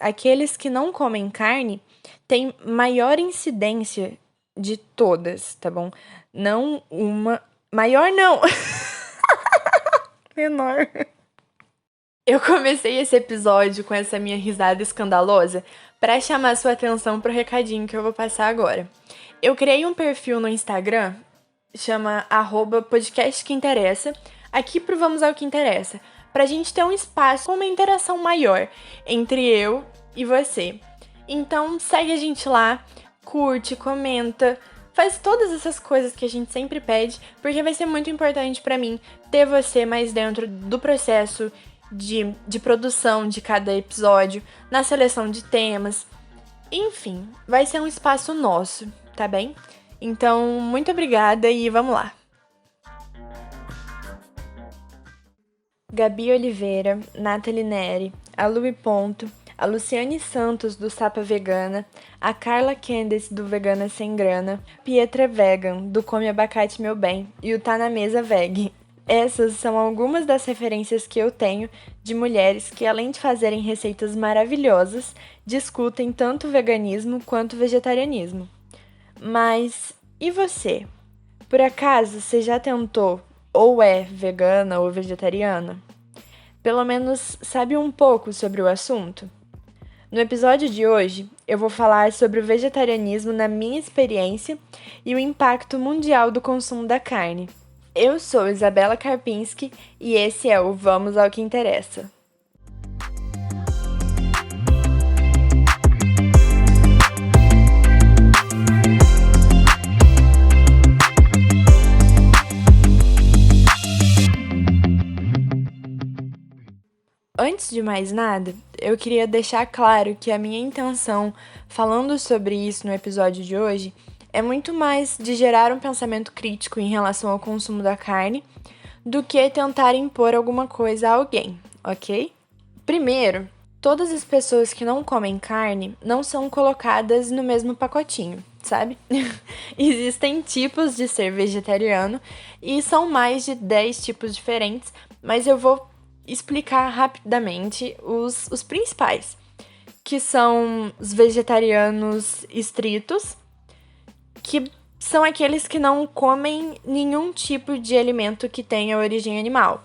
aqueles que não comem carne têm maior incidência de todas, tá bom? Não uma... Maior não! Menor. Eu comecei esse episódio com essa minha risada escandalosa pra chamar sua atenção pro recadinho que eu vou passar agora. Eu criei um perfil no Instagram, chama @podcastqueinteressa, aqui pro Vamos ao que Interessa, pra gente ter um espaço com uma interação maior entre eu e você. Então segue a gente lá, curte, comenta, faz todas essas coisas que a gente sempre pede, porque vai ser muito importante pra mim ter você mais dentro do processo de produção de cada episódio, na seleção de temas. Enfim, vai ser um espaço nosso, tá bem? Então, muito obrigada e vamos lá. Gabi Oliveira, Nathalie Neri, a Lui Ponto, a Luciane Santos, do Sapa Vegana, a Carla Candice, do Vegana Sem Grana, Pietra Vegan, do Come Abacate Meu Bem, e o Tá Na Mesa Veg. Essas são algumas das referências que eu tenho de mulheres que, além de fazerem receitas maravilhosas, discutem tanto veganismo quanto vegetarianismo. Mas e você? Por acaso você já tentou ou é vegana ou vegetariana? Pelo menos sabe um pouco sobre o assunto? No episódio de hoje, eu vou falar sobre o vegetarianismo na minha experiência e o impacto mundial do consumo da carne. Eu sou Isabela Karpinski e esse é o Vamos ao que Interessa. Antes de mais nada, eu queria deixar claro que a minha intenção, falando sobre isso no episódio de hoje, é muito mais de gerar um pensamento crítico em relação ao consumo da carne do que tentar impor alguma coisa a alguém, ok? Primeiro, todas as pessoas que não comem carne não são colocadas no mesmo pacotinho, sabe? Existem tipos de ser vegetariano e são mais de 10 tipos diferentes, mas eu vou explicar rapidamente os principais, que são os vegetarianos estritos, que são aqueles que não comem nenhum tipo de alimento que tenha origem animal.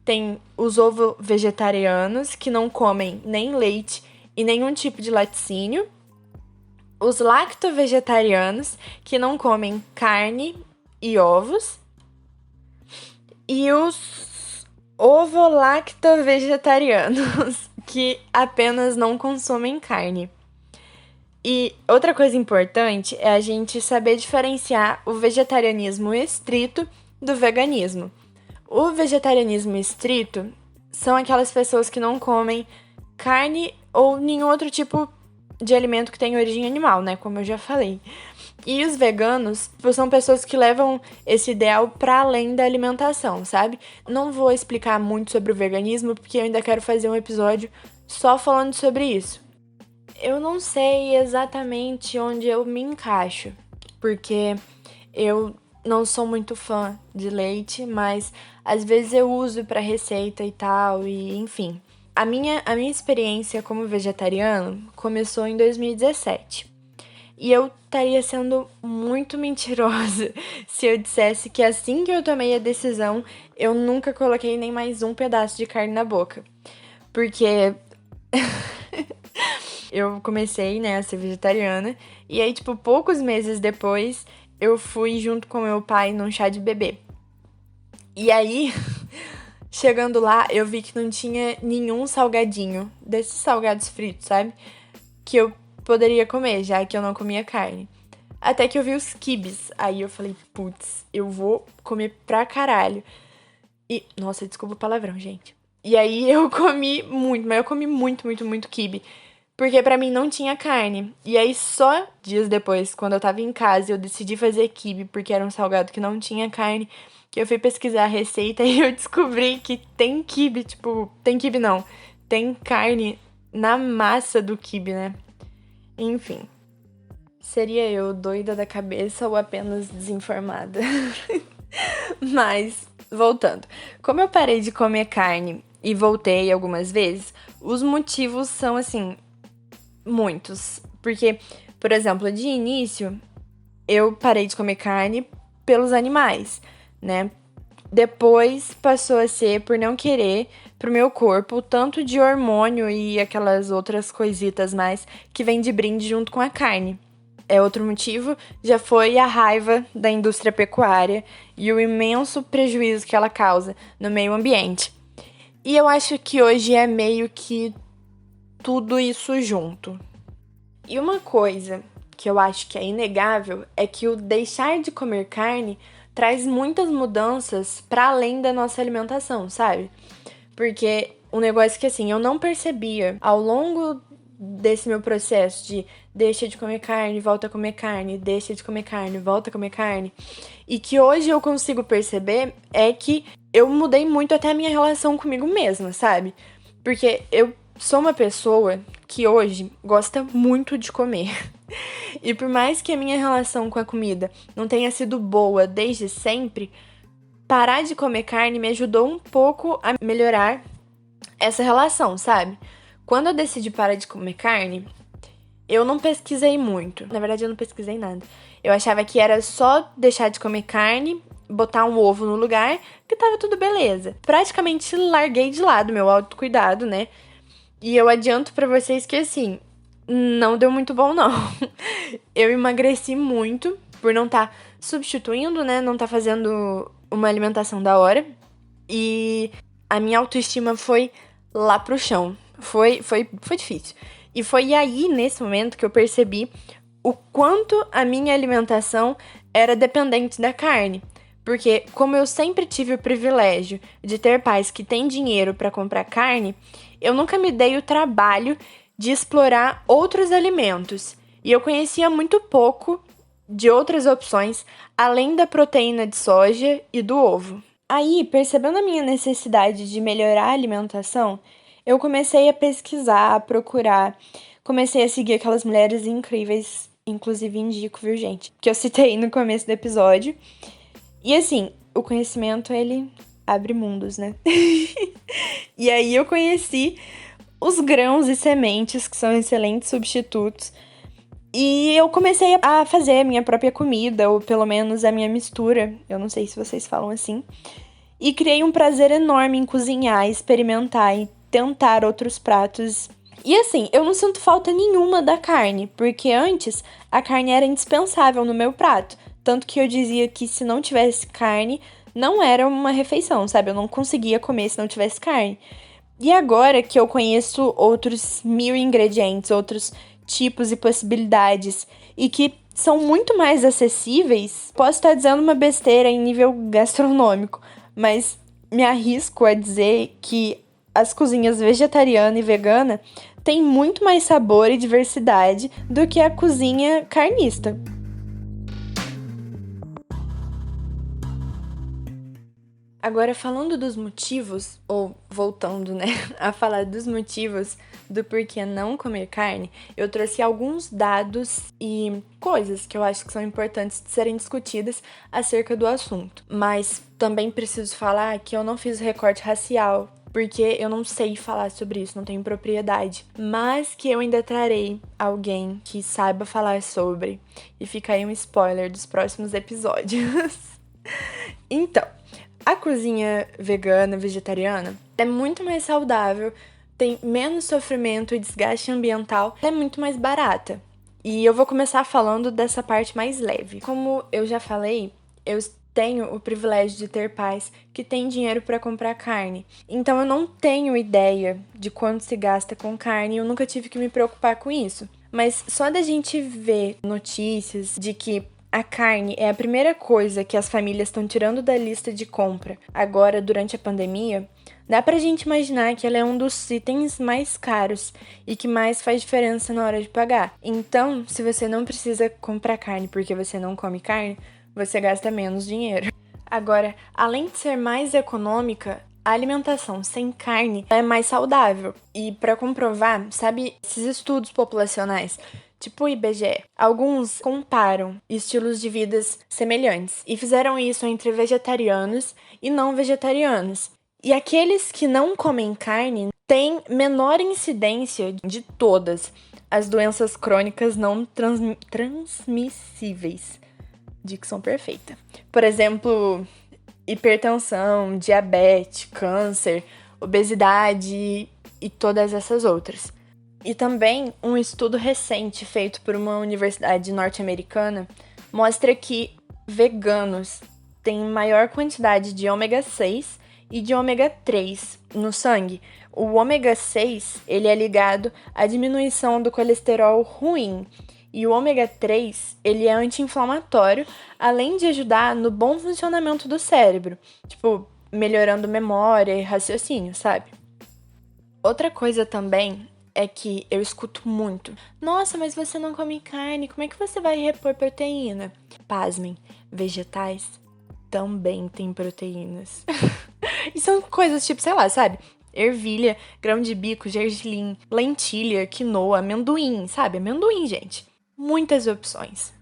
Tem os ovo-vegetarianos, que não comem nem leite e nenhum tipo de laticínio. Os lacto-vegetarianos, que não comem carne e ovos. E os ovo-lacto-vegetarianos, que apenas não consomem carne. E outra coisa importante é a gente saber diferenciar o vegetarianismo estrito do veganismo. O vegetarianismo estrito são aquelas pessoas que não comem carne ou nenhum outro tipo de alimento que tenha origem animal, né? Como eu já falei. E os veganos são pessoas que levam esse ideal para além da alimentação, sabe? Não vou explicar muito sobre o veganismo, porque eu ainda quero fazer um episódio só falando sobre isso. Eu não sei exatamente onde eu me encaixo, porque eu não sou muito fã de leite, mas às vezes eu uso para receita e tal, e enfim. A minha experiência como vegetariano começou em 2017. E eu estaria sendo muito mentirosa se eu dissesse que assim que eu tomei a decisão, eu nunca coloquei nem mais um pedaço de carne na boca. Porque eu comecei, né, a ser vegetariana, e aí, tipo, poucos meses depois, eu fui junto com meu pai num chá de bebê. E aí, chegando lá, eu vi que não tinha nenhum salgadinho, desses salgados fritos, sabe? Que eu poderia comer, já que eu não comia carne. Até que eu vi os quibes. Aí eu falei, putz, eu vou comer pra caralho. E, nossa, desculpa o palavrão, gente. E aí eu comi muito, mas eu comi muito quibe. Porque pra mim não tinha carne. E aí só dias depois, quando eu tava em casa, eu decidi fazer quibe, porque era um salgado que não tinha carne, que eu fui pesquisar a receita e eu descobri que tem quibe, tipo... Tem quibe não, tem carne na massa do quibe, né? Enfim. Seria eu doida da cabeça ou apenas desinformada? Mas, voltando. Como eu parei de comer carne e voltei algumas vezes, os motivos são, assim, muitos. Porque, por exemplo, de início, eu parei de comer carne pelos animais, né? Depois passou a ser por não querer pro meu corpo o tanto de hormônio e aquelas outras coisitas mais que vem de brinde junto com a carne. Outro motivo já foi a raiva da indústria pecuária e o imenso prejuízo que ela causa no meio ambiente. E eu acho que hoje é meio que tudo isso junto. E uma coisa que eu acho que é inegável é que o deixar de comer carne traz muitas mudanças para além da nossa alimentação, sabe? Porque um negócio que assim, eu não percebia ao longo desse meu processo de deixa de comer carne, volta a comer carne, deixa de comer carne, volta a comer carne, e que hoje eu consigo perceber é que eu mudei muito até a minha relação comigo mesma, sabe? Porque eu sou uma pessoa que hoje gosta muito de comer. E por mais que a minha relação com a comida não tenha sido boa desde sempre, parar de comer carne me ajudou um pouco a melhorar essa relação, sabe? Quando eu decidi parar de comer carne, eu não pesquisei muito. Na verdade, eu não pesquisei nada. Eu achava que era só deixar de comer carne, botar um ovo no lugar, que tava tudo beleza. Praticamente larguei de lado meu autocuidado, né? E eu adianto pra vocês que, assim, não deu muito bom, não. Eu emagreci muito por não estar substituindo, né? Não tá fazendo uma alimentação da hora. E a minha autoestima foi lá pro chão. Foi difícil. E foi aí, nesse momento, que eu percebi o quanto a minha alimentação era dependente da carne. Porque, como eu sempre tive o privilégio de ter pais que têm dinheiro para comprar carne, eu nunca me dei o trabalho de explorar outros alimentos. E eu conhecia muito pouco de outras opções, além da proteína de soja e do ovo. Aí, percebendo a minha necessidade de melhorar a alimentação, eu comecei a pesquisar, a procurar, comecei a seguir aquelas mulheres incríveis, inclusive indico, viu, gente? Que eu citei no começo do episódio. E assim, o conhecimento, ele abre mundos, né? E aí eu conheci os grãos e sementes, que são excelentes substitutos. E eu comecei a fazer a minha própria comida, ou pelo menos a minha mistura. Eu não sei se vocês falam assim. E criei um prazer enorme em cozinhar, experimentar e tentar outros pratos. E assim, eu não sinto falta nenhuma da carne, porque antes a carne era indispensável no meu prato. Tanto que eu dizia que se não tivesse carne, não era uma refeição, sabe? Eu não conseguia comer se não tivesse carne. E agora que eu conheço outros 1000 ingredientes, outros tipos e possibilidades, e que são muito mais acessíveis, posso estar dizendo uma besteira em nível gastronômico, mas me arrisco a dizer que as cozinhas vegetariana e vegana têm muito mais sabor e diversidade do que a cozinha carnista. Agora, falando dos motivos, ou voltando, né, a falar dos motivos do porquê não comer carne, eu trouxe alguns dados e coisas que eu acho que são importantes de serem discutidas acerca do assunto. Mas também preciso falar que eu não fiz recorte racial, porque eu não sei falar sobre isso, não tenho propriedade. Mas que eu ainda trarei alguém que saiba falar sobre. E fica aí um spoiler dos próximos episódios. Então, a cozinha vegana, vegetariana, é muito mais saudável, tem menos sofrimento e desgaste ambiental, é muito mais barata. E eu vou começar falando dessa parte mais leve. Como eu já falei, eu tenho o privilégio de ter pais que têm dinheiro para comprar carne. Então eu não tenho ideia de quanto se gasta com carne e eu nunca tive que me preocupar com isso. Mas só da gente ver notícias de que a carne é a primeira coisa que as famílias estão tirando da lista de compra agora durante a pandemia, dá pra gente imaginar que ela é um dos itens mais caros e que mais faz diferença na hora de pagar. Então, se você não precisa comprar carne porque você não come carne, você gasta menos dinheiro. Agora, além de ser mais econômica, a alimentação sem carne é mais saudável. E para comprovar, sabe esses estudos populacionais? Tipo o IBGE. Alguns comparam estilos de vidas semelhantes e fizeram isso entre vegetarianos e não vegetarianos. E aqueles que não comem carne tem menor incidência de todas as doenças crônicas não transmissíveis. Dicção perfeita. Por exemplo, hipertensão, diabetes, câncer, obesidade e todas essas outras. E também um estudo recente feito por uma universidade norte-americana mostra que veganos têm maior quantidade de ômega 6 e de ômega 3 no sangue. O ômega 6, ele é ligado à diminuição do colesterol ruim. E o ômega 3, ele é anti-inflamatório, além de ajudar no bom funcionamento do cérebro. Tipo, melhorando memória e raciocínio, sabe? Outra coisa também é que eu escuto muito. Nossa, mas você não come carne, como é que você vai repor proteína? Pasmem, vegetais também têm proteínas. E são coisas tipo, sei lá, sabe? Ervilha, grão de bico, gergelim, lentilha, quinoa, amendoim, sabe? Amendoim, gente. Muitas opções.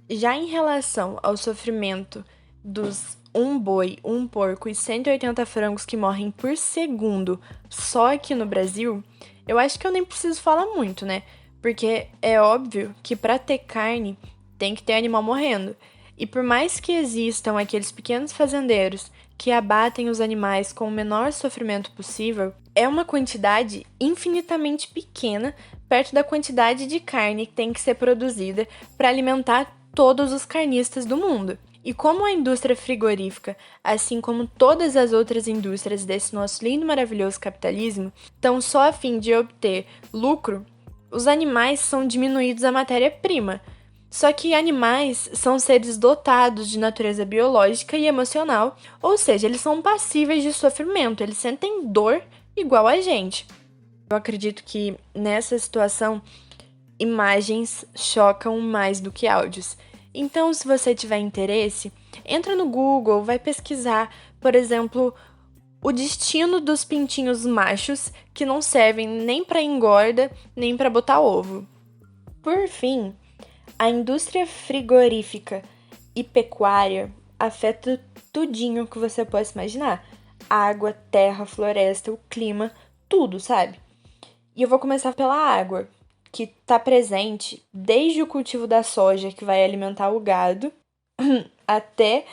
Já em relação ao sofrimento dos um boi, um porco e 180 frangos que morrem por segundo só aqui no Brasil, eu acho que eu nem preciso falar muito, né? Porque é óbvio que para ter carne tem que ter animal morrendo. E por mais que existam aqueles pequenos fazendeiros que abatem os animais com o menor sofrimento possível, é uma quantidade infinitamente pequena perto da quantidade de carne que tem que ser produzida para alimentar todos os carnistas do mundo. E como a indústria frigorífica, assim como todas as outras indústrias desse nosso lindo e maravilhoso capitalismo, estão só a fim de obter lucro, os animais são diminuídos à matéria-prima. Só que animais são seres dotados de natureza biológica e emocional, ou seja, eles são passíveis de sofrimento, eles sentem dor igual a gente. Eu acredito que nessa situação, imagens chocam mais do que áudios. Então, se você tiver interesse, entra no Google, vai pesquisar, por exemplo, o destino dos pintinhos machos que não servem nem para engorda, nem para botar ovo. Por fim, a indústria frigorífica e pecuária afeta tudinho que você possa imaginar. Água, terra, floresta, o clima, tudo, sabe? E eu vou começar pela água, que está presente desde o cultivo da soja, que vai alimentar o gado, até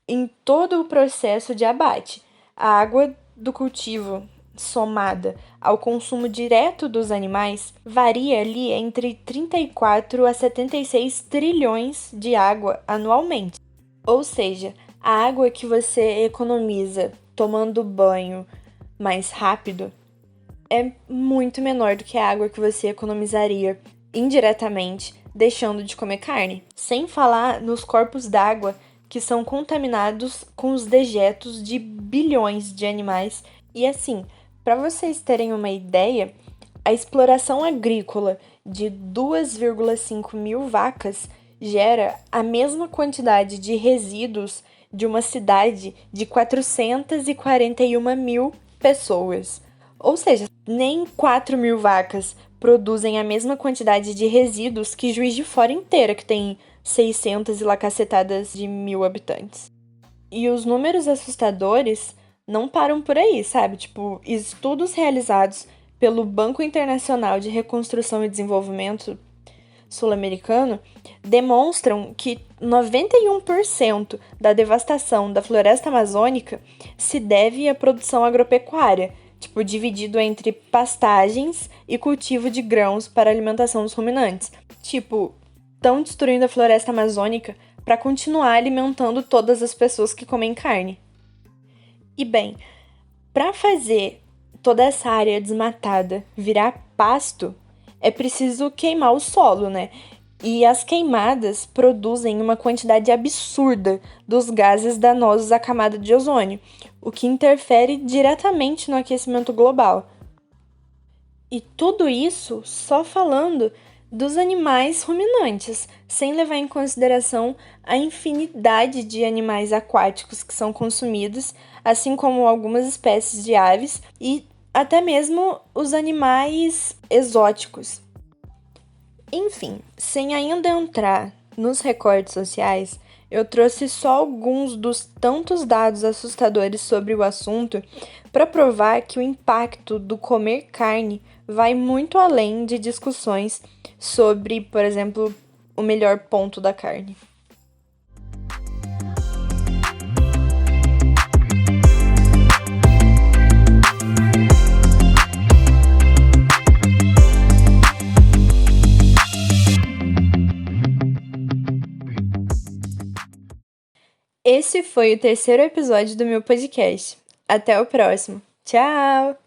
em todo o processo de abate. A água do cultivo somada ao consumo direto dos animais, varia ali entre 34 a 76 trilhões de água anualmente. Ou seja, a água que você economiza tomando banho mais rápido é muito menor do que a água que você economizaria indiretamente deixando de comer carne. Sem falar nos corpos d'água que são contaminados com os dejetos de bilhões de animais. E assim, para vocês terem uma ideia, a exploração agrícola de 2,5 mil vacas gera a mesma quantidade de resíduos de uma cidade de 441 mil pessoas. Ou seja, nem 4 mil vacas produzem a mesma quantidade de resíduos que Juiz de Fora inteira, que tem 600 e lá cacetadas de mil habitantes. E os números assustadores não param por aí, sabe? Tipo, estudos realizados pelo Banco Internacional de Reconstrução e Desenvolvimento Sul-Americano demonstram que 91% da devastação da floresta amazônica se deve à produção agropecuária, tipo, dividido entre pastagens e cultivo de grãos para alimentação dos ruminantes. Tipo, estão destruindo a floresta amazônica para continuar alimentando todas as pessoas que comem carne. E bem, para fazer toda essa área desmatada virar pasto, é preciso queimar o solo, né? E as queimadas produzem uma quantidade absurda dos gases danosos à camada de ozônio, o que interfere diretamente no aquecimento global. E tudo isso só falando dos animais ruminantes, sem levar em consideração a infinidade de animais aquáticos que são consumidos, assim como algumas espécies de aves e até mesmo os animais exóticos. Enfim, sem ainda entrar nos recortes sociais, Eu trouxe só alguns dos tantos dados assustadores sobre o assunto para provar que o impacto do comer carne vai muito além de discussões sobre, por exemplo, o melhor ponto da carne. Esse foi o terceiro episódio do meu podcast. Até o próximo. Tchau!